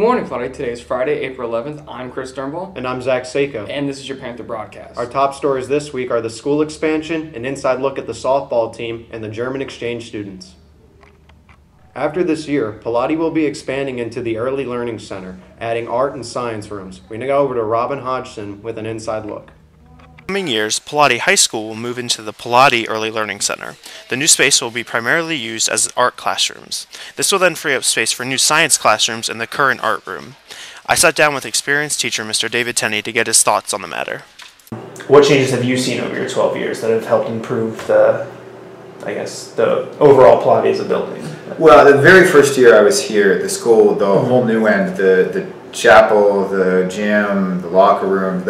Good morning, Floody. Today is Friday, April 11th. I'm Chris Sternball. And I'm Zach Seiko. And this is your Panther Broadcast. Our top stories this week are the school expansion, an inside look at the softball team, and the German exchange students. After this year, Pilati will be expanding into the Early Learning Center, adding art and science rooms. We now go over to Robin Hodgson with an inside look. In coming years, Pilati High School will move into the Pilati Early Learning Center. The new space will be primarily used as art classrooms. This will then free up space for new science classrooms in the current art room. I sat down with experienced teacher Mr. David Tenney to get his thoughts on the matter. What changes have you seen over your 12 years that have helped improve the overall Pilati as a building? Well, the very first year I was here, the school, the whole new end, the chapel, the gym, the locker room,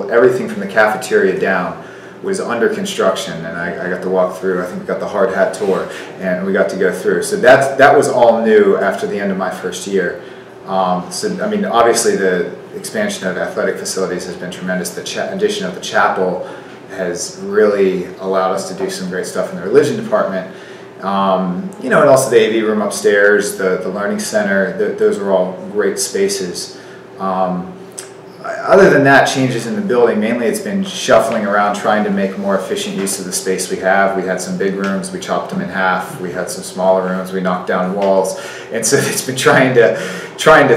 everything from the cafeteria down was under construction, and I got to walk through. I think we got the hard hat tour, and we got to go through. So that was all new after the end of my first year. So I mean, obviously the expansion of athletic facilities has been tremendous. The addition of the chapel has really allowed us to do some great stuff in the religion department. And also the AV room upstairs, the learning center, those are all great spaces. Other than that, changes in the building, mainly it's been shuffling around, trying to make more efficient use of the space we have. We had some big rooms, we chopped them in half. We had some smaller rooms, we knocked down walls. And so it's been trying to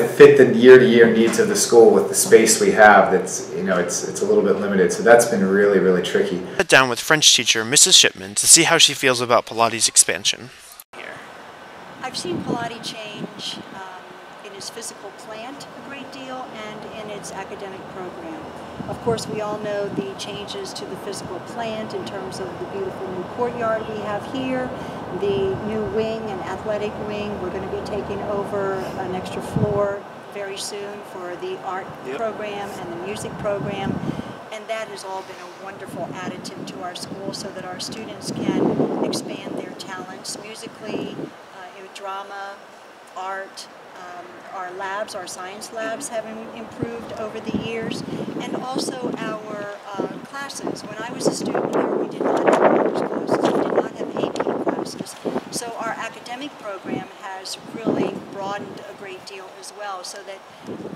fit the year-to-year needs of the school with the space we have. That's, it's a little bit limited. So that's been really, really tricky. I sat down with French teacher Mrs. Shipman to see how she feels about Pilati's expansion. I've seen Pilati change in its physical plant a great deal and in its academic program. Of course, we all know the changes to the physical plant in terms of the beautiful new courtyard we have here, the new wing and athletic wing. We're going to be taking over an extra floor very soon for the art program and the music program. And that has all been a wonderful additive to our school so that our students can expand their talents musically, drama, art. Our labs, our science labs have improved over the years, and also our classes. When I was a student here, we did not have honors classes, we did not have AP classes, so our academic program has really broadened a great deal as well, so that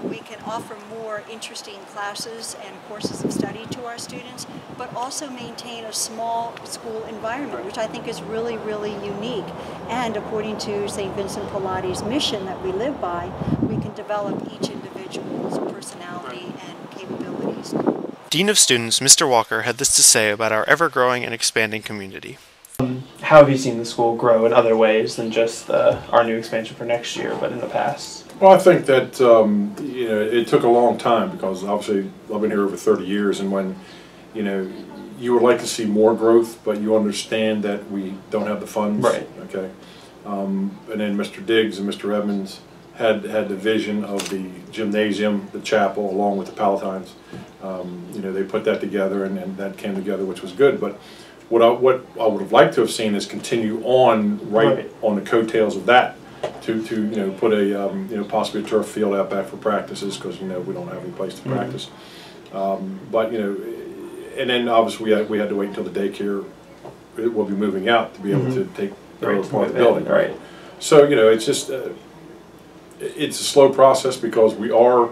we can offer more interesting classes and courses of study to our students, but also maintain a small school environment, which I think is really, really unique. And according to St. Vincent Pilati's mission that we live by, we can develop each individual's personality and capabilities. Dean of Students, Mr. Walker, had this to say about our ever-growing and expanding community. How have you seen the school grow in other ways than just our new expansion for next year, but in the past? Well, I think that it took a long time because obviously I've been here over 30 years, and when you would like to see more growth, but you understand that we don't have the funds. Right. Okay. And then Mr. Diggs and Mr. Evans had the vision of the gymnasium, the chapel, along with the Palatines. They put that together, and that came together, which was good. But what I would have liked to have seen is continue on on the coattails of that to put a possibly a turf field out back for practices, because we don't have any place to practice. But and then obviously we had to wait until the daycare will be moving out to be able to take part of the building. Right. So it's just it's a slow process because we are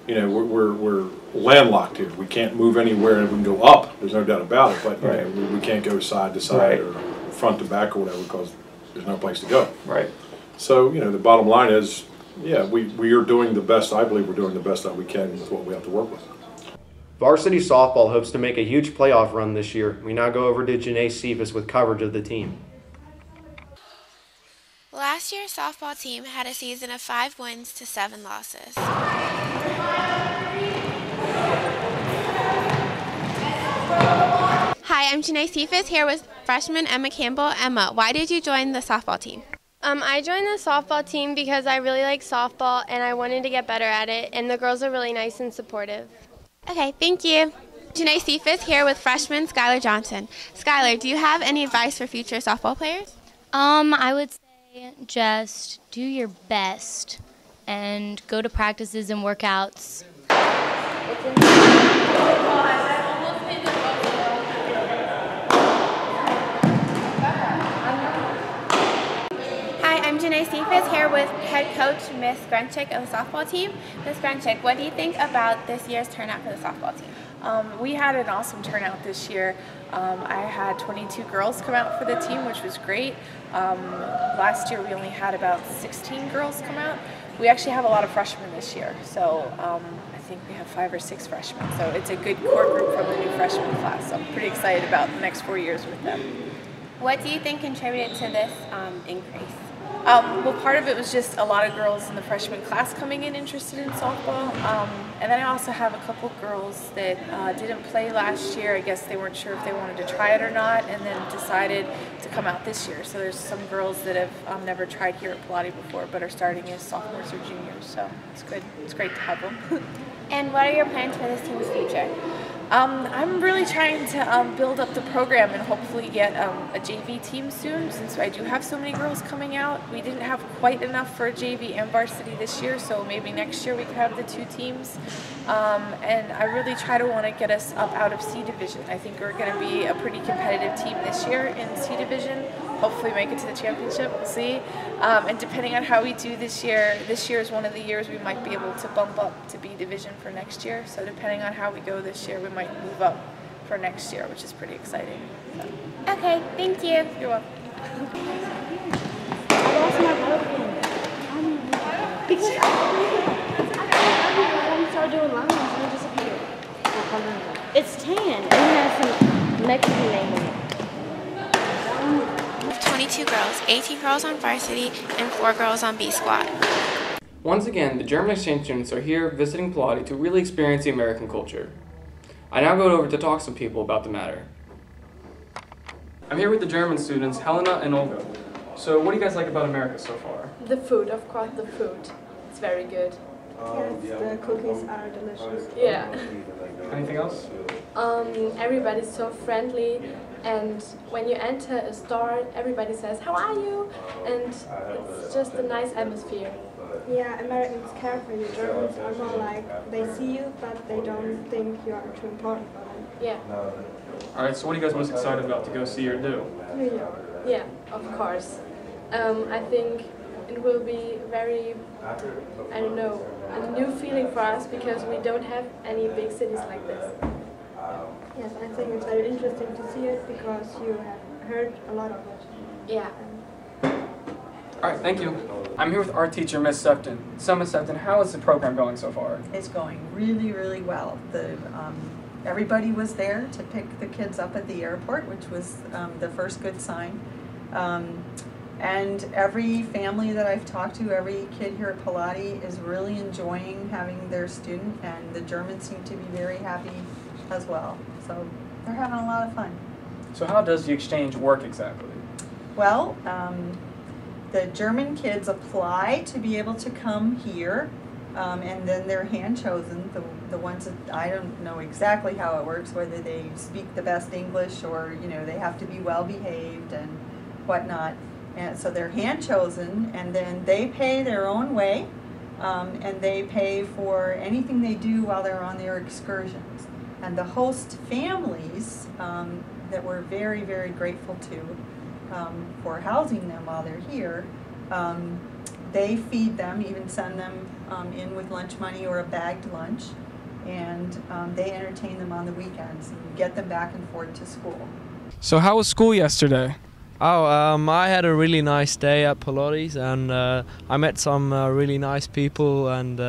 we're landlocked here. We can't move anywhere, and we can go up. There's no doubt about it. But we can't go side to side or front to back or whatever because there's no place to go. Right. So the bottom line is, we are doing the best. I believe we're doing the best that we can with what we have to work with. Varsity softball hopes to make a huge playoff run this year. We now go over to Janae Cephas with coverage of the team. Last year's softball team had a season of 5 wins to 7 losses. Hi, I'm Janae Cephas here with freshman Emma Campbell. Emma, why did you join the softball team? I joined the softball team because I really like softball and I wanted to get better at it, and the girls are really nice and supportive. Okay, thank you. Janae Cephas here with freshman Skylar Johnson. Skylar, do you have any advice for future softball players? I would say just do your best and go to practices and workouts. Janae Cephas here with head coach Miss Grunchick of the softball team. Miss Grunchick, what do you think about this year's turnout for the softball team? We had an awesome turnout this year. I had 22 girls come out for the team, which was great. Last year we only had about 16 girls come out. We actually have a lot of freshmen this year, so I think we have 5 or 6 freshmen. So it's a good core group from the new freshman class. So I'm pretty excited about the next 4 years with them. What do you think contributed to this increase? Well, part of it was just a lot of girls in the freshman class coming in interested in softball. And then I also have a couple girls that didn't play last year. I guess they weren't sure if they wanted to try it or not, and then decided to come out this year. So there's some girls that have never tried here at Pilati before, but are starting as sophomores or juniors. So it's good. It's great to have them. And what are your plans for this team's future? I'm really trying to build up the program and hopefully get a JV team soon, since I do have so many girls coming out. We didn't have quite enough for a JV and varsity this year, so maybe next year we could have the 2 teams. And I really want to get us up out of C Division. I think we're going to be a pretty competitive team this year in C Division. Hopefully make it to the championship, we'll see. And depending on how we do this year is one of the years we might be able to bump up to B Division for next year. So depending on how we go this year, we might move up for next year, which is pretty exciting. So. Okay, thank you. You're welcome. I lost my boat again. Because I started doing lines and it disappeared. It's tan and it has some Mexican name on it. 22 girls, 18 girls on varsity, and 4 girls on B squad. Once again, the German exchange students are here visiting Pilati to really experience the American culture. I now go over to talk to some people about the matter. I'm here with the German students, Helena and Olga. So what do you guys like about America so far? The food, of course, the food. It's very good. Yes, the cookies are delicious. Yeah. Anything else? Everybody's so friendly, and when you enter a store, everybody says, "How are you?" And it's just a nice atmosphere. Yeah, Americans care for you. Germans are more like, they see you, but they don't think you are too important for them. Yeah. Alright, so what are you guys most excited about to go see or do? New York. Yeah, of course. I think it will be very, I don't know, a new feeling for us because we don't have any big cities like this. Yes, I think it's very interesting to see it because you have heard a lot of it. Yeah. Alright, thank you. I'm here with our teacher, Miss Sefton. So, Miss Sefton, how is the program going so far? It's going really, really well. Everybody was there to pick the kids up at the airport, which was the first good sign. And every family that I've talked to, every kid here at Pilati is really enjoying having their student, and the Germans seem to be very happy as well. So they're having a lot of fun. So how does the exchange work exactly? Well, the German kids apply to be able to come here, and then they're hand-chosen, the ones that I don't know exactly how it works, whether they speak the best English or, you know, they have to be well-behaved and whatnot. And so they're hand-chosen, and then they pay their own way, and they pay for anything they do while they're on their excursions. And the host families that we're very, very grateful to for housing them while they're here, they feed them, even send them in with lunch money or a bagged lunch, and they entertain them on the weekends and get them back and forth to school. So how was school yesterday? Oh, I had a really nice day at Pilates, and I met some really nice people, and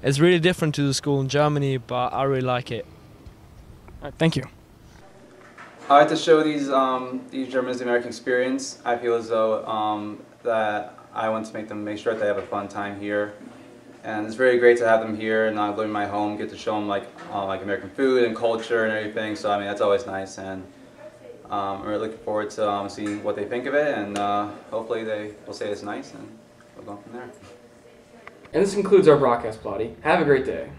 it's really different to the school in Germany, but I really like it. All right, thank you. I like to show these Germans the American experience. I feel as though that I want to make sure that they have a fun time here, and it's very great to have them here and not live in my home. Get to show them like American food and culture and everything. So I mean that's always nice, and I'm really looking forward to seeing what they think of it, and hopefully they will say it's nice, and we'll go from there. And this concludes our broadcast, Pilati. Have a great day.